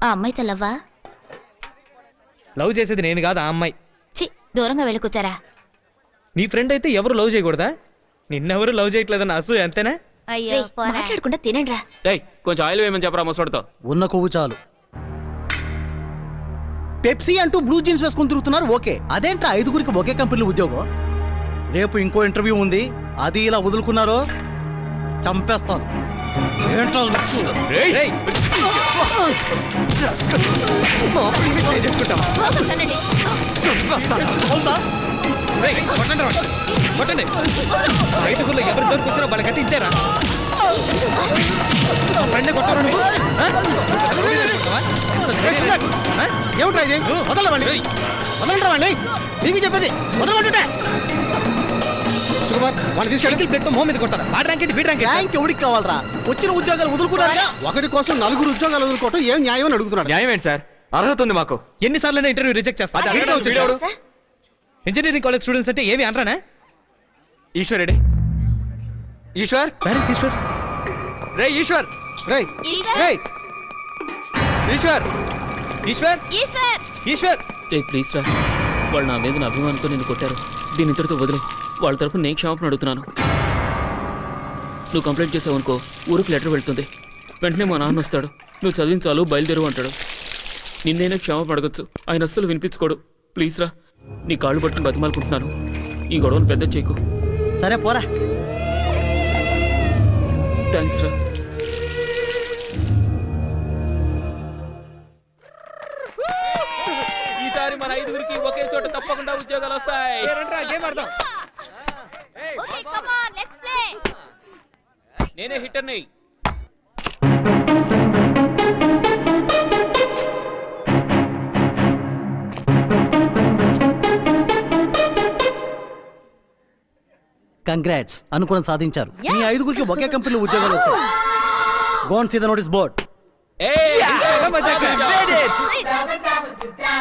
ఆ అమ్మాయితో లవ్వా? లవ్ చేసేది నేను కాదు, ఆ అమ్మాయి. చి, దూరంగా వెళ్ళి కూర్చారా? నీ ఫ్రెండ్ అయితే ఎవరు లవ్ చేయకూడదా? నిన్నెవరు లవ్ చేయట్లేదన్న అసూ అంతేనా? అయ్యో, మాట్లాడకుండా తినండిరా. కొంచెం ఆయిల్ వేయమని చెప్పరా ముసడితో. ఉన్న కొవ్వు చాలు. పెప్సీ అంటూ బ్లూ జీన్స్ వేసుకుని తిరుగుతున్నారు, ఓకే. అదేంట్రా 5గురికి ఒకే కంపెనీలో ఉద్యోగం? రేపు ఇంకో ఇంటర్వ్యూ ఉంది, అది ఇలా వదులుకున్నారో చంపేస్తాను. ఏంట్రా ఐదుగురులో ఎవరు దొరికొచ్చినా వాళ్ళకంటే ఇంతేరా? ఫ్రెండ్ కొట్టారు. ఏమిట్రా ఇది? వదలవండి, వదలండి, మీకు చెప్పేది వదలమంటుంటే. సుకుమార్, వాళ్ళు తీసుకెళ్ళి ప్లేట్ మొహం మీద కొట్టారా? ఆ ర్యాంక్ ఏంటి, బీట్ ర్యాంక్ ర్యాంక్ ఎవడికి కావాలరా? వచ్చిన ఉద్యోగాలు వదులుకున్నారా? ఒకటి కోసం 4 ఉద్యోగాలు వదులుకోవటం ఏం న్యాయం అని అడుగుతున్నాడు. న్యాయం ఏంటి సార్? అర్హత ఉంది మాకు. ఎన్నిసార్లు ఇంటర్వ్యూ రిజెక్ట్ చేస్తా? ఇంజనీరింగ్ కాలేజ్ స్టూడెంట్స్ అంటే ఏమి అనరానా? ఈశ్వర్ రెడ్డి. ఈశ్వర్, ఈశ్వర్ రే ఈశ్వర్, రేయ్ రేయ్ ఈశ్వర్, ఈశ్వర్ ఈశ్వర్ ప్లీజ్ రా. వాళ్ళు నా మీద అభిమానంతో నిన్ను కొట్టారు. దీని ఇంతటితో వదిలే. వాళ్ళ తరపున నేను క్షమాపణ అడుగుతున్నాను. నువ్వు కంప్లైంట్ చేసావు అనుకో, ఊరికి లెటర్ వెళ్తుంది. వెంటనే మా నాన్న వస్తాడు, నువ్వు చదివించాలు బయలుదేరు అంటాడు. నిన్నేనే క్షమాపణ అడగచ్చు, ఆయన అస్సలు వినిపించుకోడు. ప్లీజ్ రా, నీ కాళ్ళు పట్టుకుని బతిమాలుకుంటున్నాను. ఈ గొడవను పెద్ద చేయకు. సరే పోరా. థ్యాంక్స్ రా. ఈసారి మన 5గురికి ఒకే చోట తప్పకుండా ఉద్యోగాలు వస్తాయి. నేనే హిట్టర్ని. కంగ్రాట్స్, అనుకుని సాధించారు. మీ 5గురికి ఒకే కంపెనీలో ఉద్యోగాలు వచ్చాయి. Go and see the notice board.